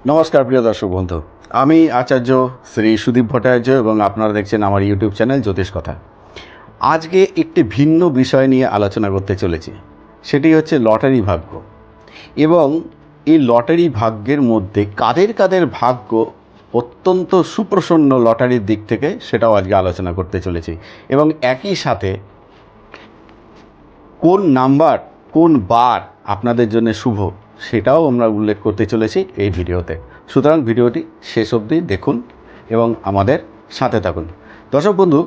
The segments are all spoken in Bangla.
নমস্কার প্রিয় দর্শক বন্ধু, আমি আচার্য শ্রী সুদীপ ভট্টাচার্য এবং আপনারা দেখছেন আমার ইউটিউব চ্যানেল জ্যোতিষ কথা। আজকে একটি ভিন্ন বিষয় নিয়ে আলোচনা করতে চলেছি, সেটি হচ্ছে লটারি ভাগ্য। এবং এই লটারি ভাগ্যের মধ্যে কাদের কাদের ভাগ্য অত্যন্ত সুপ্রসন্ন লটারির দিক থেকে, সেটাও আজকে আলোচনা করতে চলেছি। এবং একই সাথে কোন নাম্বার কোন বার আপনাদের জন্য শুভ, সেটাও আমরা উল্লেখ করতে চলেছি এই ভিডিওতে। সুতরাং ভিডিওটি শেষ অবধি দেখুন এবং আমাদের সাথে থাকুন। দর্শক বন্ধু,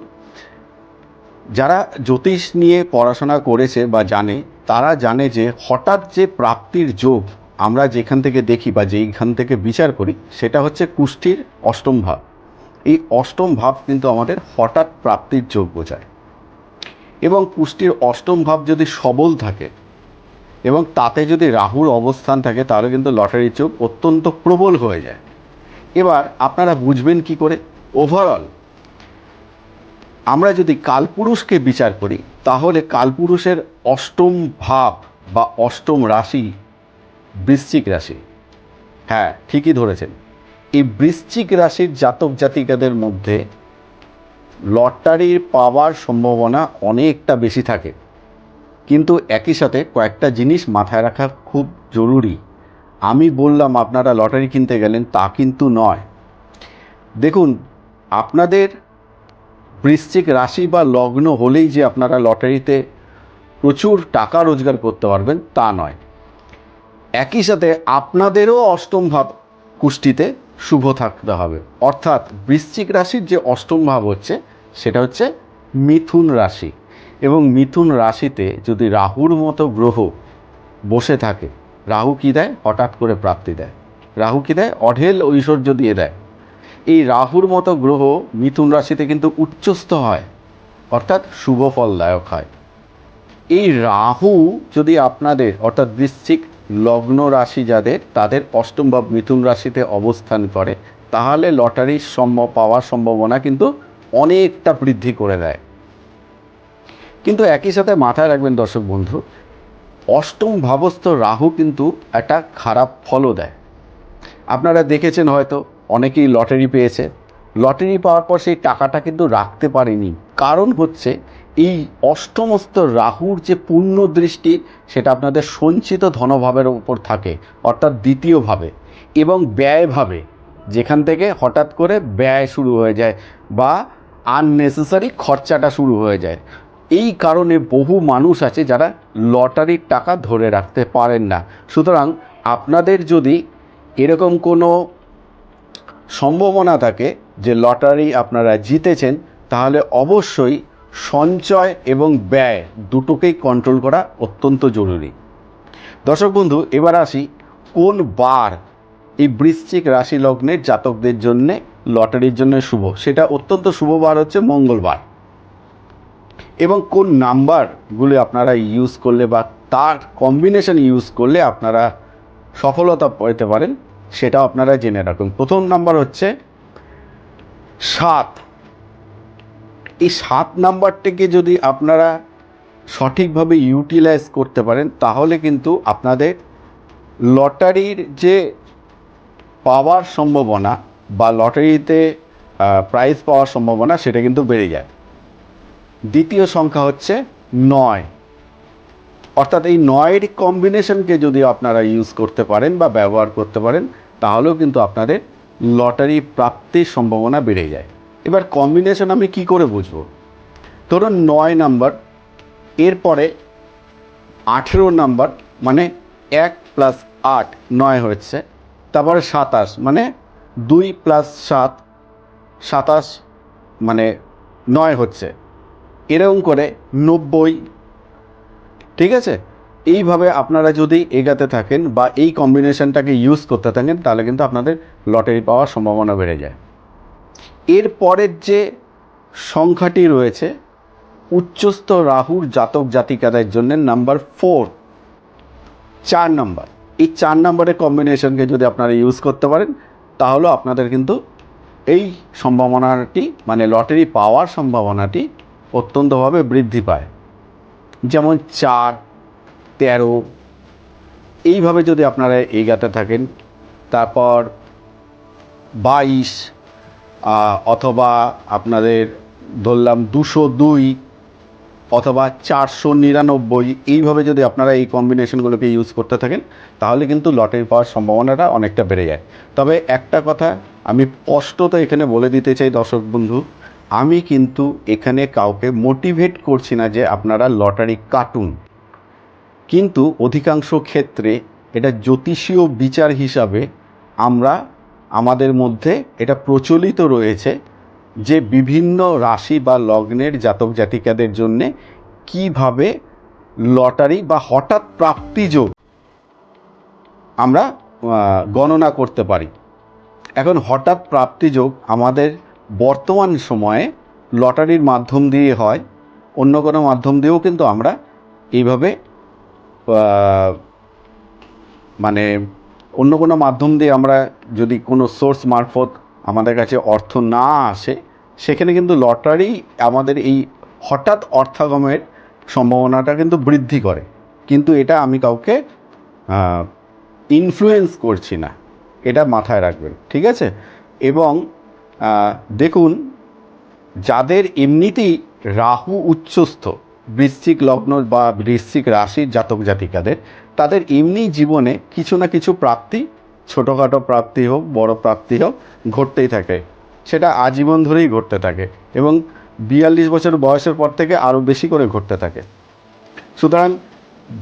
যারা জ্যোতিষ নিয়ে পড়াশোনা করেছে বা জানে, তারা জানে যে হঠাৎ যে প্রাপ্তির যোগ আমরা যেখান থেকে দেখি বা যেইখান থেকে বিচার করি, সেটা হচ্ছে কুষ্ঠির অষ্টম ভাব। এই অষ্টম ভাব কিন্তু আমাদের হঠাৎ প্রাপ্তির যোগ বোঝায়। এবং কুষ্ঠির অষ্টম ভাব যদি সবল থাকে এবং তাতে যদি রাহুর অবস্থান থাকে, তাহলে কিন্তু লটারির যোগ অত্যন্ত প্রবল হয়ে যায়। এবার আপনারা বুঝবেন কি করে? ওভারঅল আমরা যদি কালপুরুষকে বিচার করি, তাহলে কালপুরুষের অষ্টম ভাব বা অষ্টম রাশি বৃশ্চিক রাশি। হ্যাঁ, ঠিকই ধরেছেন। এই বৃশ্চিক রাশির জাতক জাতিকাদের মধ্যে লটারির পাওয়ার সম্ভাবনা অনেকটা বেশি থাকে। কিন্তু একই সাথে কয়েকটা জিনিস মাথায় রাখা খুব জরুরি। আমি বললাম আপনারা লটারি কিনতে গেলেন, তা কিন্তু নয়। দেখুন, আপনাদের বৃশ্চিক রাশি বা লগ্ন হলেই যে আপনারা লটারিতে প্রচুর টাকা রোজগার করতে পারবেন, তা নয়। একই সাথে আপনাদেরও অষ্টম ভাব কুষ্ঠিতে শুভ থাকতে হবে। অর্থাৎ বৃশ্চিক রাশির যে অষ্টম ভাব হচ্ছে, সেটা হচ্ছে মিথুন রাশি। এবং মিথুন রাশিতে যদি রাহুর মতো গ্রহ বসে থাকে, রাহু কী দেয়? হঠাৎ করে প্রাপ্তি দেয়। রাহু কী দেয়? অঢেল ঐশ্বর্য দিয়ে দেয়। এই রাহুর মতো গ্রহ মিথুন রাশিতে কিন্তু উচ্চস্থ হয়, অর্থাৎ শুভ ফলদায়ক হয়। এই রাহু যদি আপনাদের অর্থাৎ বৃশ্চিক লগ্ন রাশি যাদের, তাদের অষ্টম ভাব মিথুন রাশিতে অবস্থান করে, তাহলে লটারির পাওয়ার সম্ভাবনা কিন্তু অনেকটা বৃদ্ধি করে দেয়। কিন্তু একই সাথে মাথায় রাখবেন দর্শক বন্ধু, অষ্টম ভাবস্থ রাহু কিন্তু একটা খারাপ ফলও দেয়। আপনারা দেখেছেন হয়তো, অনেকেই লটারি পেয়েছে। লটারি পাওয়ার পর সেই টাকাটা কিন্তু রাখতে পারেনি। কারণ হচ্ছে এই অষ্টমস্ত রাহুর যে পূর্ণ দৃষ্টি, সেটা আপনাদের সঞ্চিত ধনভাবের উপর থাকে, অর্থাৎ দ্বিতীয়ভাবে এবং ব্যয়ভাবে, যেখান থেকে হঠাৎ করে ব্যয় শুরু হয়ে যায় বা আননেসেসারি খরচাটা শুরু হয়ে যায়। এই কারণে বহু মানুষ আছে যারা লটারির টাকা ধরে রাখতে পারেন না। সুতরাং আপনাদের যদি এরকম কোনো সম্ভাবনা থাকে যে লটারি আপনারা জিতেছেন, তাহলে অবশ্যই সঞ্চয় এবং ব্যয় দুটোকেই কন্ট্রোল করা অত্যন্ত জরুরি। দর্শক বন্ধু, এবার আসি কোন বার এই বৃশ্চিক রাশি লগ্নের জাতকদের জন্য লটারির জন্য শুভ। সেটা অত্যন্ত শুভ বার হচ্ছে মঙ্গলবার। এবং কোন নাম্বারগুলো আপনারা ইউজ করলে বা তার কম্বিনেশন ইউজ করলে আপনারা সফলতা পেতে পারেন, সেটাও আপনারা জেনে রাখুন। প্রথম নাম্বার হচ্ছে 7। এই 7 নাম্বারটিকে যদি আপনারা সঠিকভাবে ইউটিলাইজ করতে পারেন, তাহলে কিন্তু আপনাদের লটারির যে পাওয়ার সম্ভাবনা বা লটারিতে প্রাইজ পাওয়ার সম্ভাবনা, সেটা কিন্তু বেড়ে যায়। দ্বিতীয় সংখ্যা হচ্ছে 9। অর্থাৎ এই 9-এর কম্বিনেশনকে যদি আপনারা ইউজ করতে পারেন বা ব্যবহার করতে পারেন, তাহলেও কিন্তু আপনাদের লটারি প্রাপ্তির সম্ভাবনা বেড়ে যায়। এবার কম্বিনেশন আমি কি করে বুঝবো? ধরুন 9 নাম্বার, এরপরে 18 নাম্বার, মানে 1 + 8 9 হচ্ছে। তারপরে 27, মানে 2 + 7 27, মানে 9 হচ্ছে। এরকম করে 90। ঠিক আছে? এইভাবে আপনারা যদি এগাতে থাকেন বা এই কম্বিনেশনটাকে ইউজ করতে থাকেন, তাহলে কিন্তু আপনাদের লটারি পাওয়ার সম্ভাবনা বেড়ে যায়। এর পরের যে সংখ্যাটি রয়েছে উচ্চস্থ রাহুর জাতক জাতিকাদের জন্য নাম্বার 4, 4 নাম্বার। এই 4 নাম্বারের কম্বিনেশনকে যদি আপনারা ইউজ করতে পারেন, তাহলে আপনাদের কিন্তু এই সম্ভাবনাটি, মানে লটারি পাওয়ার সম্ভাবনাটি অত্যন্তভাবে বৃদ্ধি পায়। যেমন 4, 13, এইভাবে যদি আপনারা এগাতে থাকেন। তারপর 22 অথবা আপনাদের ধরলাম 202 অথবা 499, এইভাবে যদি আপনারা এই কম্বিনেশনগুলোকে ইউজ করতে থাকেন তাহলে কিন্তু লটারি পাওয়ার সম্ভাবনাটা অনেকটা বেড়ে যায়। তবে একটা কথা আমি স্পষ্টত এখানে বলে দিতে চাই দর্শক বন্ধু, আমি কিন্তু এখানে কাউকে মোটিভেট করছি না যে আপনারা লটারি কাটুন, কিন্তু অধিকাংশ ক্ষেত্রে এটা জ্যোতিষীয় বিচার হিসাবে আমরা আমাদের মধ্যে এটা প্রচলিত রয়েছে যে বিভিন্ন রাশি বা লগ্নের জাতক জাতিকাদের জন্যে কিভাবে লটারি বা হঠাৎ প্রাপ্তিযোগ আমরা গণনা করতে পারি। এখন হঠাৎ প্রাপ্তিযোগ আমাদের বর্তমান সময়ে লটারির মাধ্যম দিয়ে হয়, অন্য কোনো মাধ্যম দিয়েও কিন্তু আমরা এইভাবে মানে অন্য কোনো মাধ্যম দিয়ে আমরা যদি কোনো সোর্স মারফত আমাদের কাছে অর্থ না আসে, সেখানে কিন্তু লটারি আমাদের এই হঠাৎ অর্থাগমের সম্ভাবনাটা কিন্তু বৃদ্ধি করে। কিন্তু এটা আমি কাউকে ইনফ্লুয়েন্স করছি না, এটা মাথায় রাখবেন, ঠিক আছে? এবং দেখুন, যাদের এমনিতেই রাহু উচ্চস্থ, বৃশ্চিক লগ্ন বা বৃশ্চিক রাশির জাতক জাতিকাদের, তাদের এমনি জীবনে কিছু না কিছু প্রাপ্তি, ছোটোখাটো প্রাপ্তি হোক বড় প্রাপ্তি হোক, ঘটতেই থাকে। সেটা আজীবন ধরেই ঘটতে থাকে এবং 42 বছর বয়সের পর থেকে আরও বেশি করে ঘটতে থাকে। সুতরাং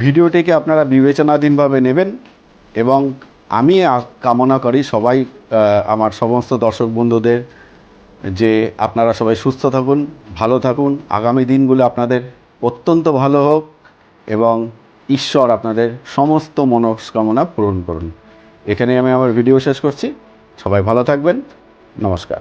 ভিডিওটিকে আপনারা বিবেচনাধীনভাবে নেবেন এবং আমি কামনা করি সবাই, আমার সমস্ত দর্শক বন্ধুদের, যে আপনারা সবাই সুস্থ থাকুন, ভালো থাকুন, আগামী দিনগুলো আপনাদের অত্যন্ত ভালো হোক এবং ঈশ্বর আপনাদের সমস্ত মনস্কামনা পূরণ করুন। এখানেই আমি আমার ভিডিও শেষ করছি। সবাই ভালো থাকবেন। নমস্কার।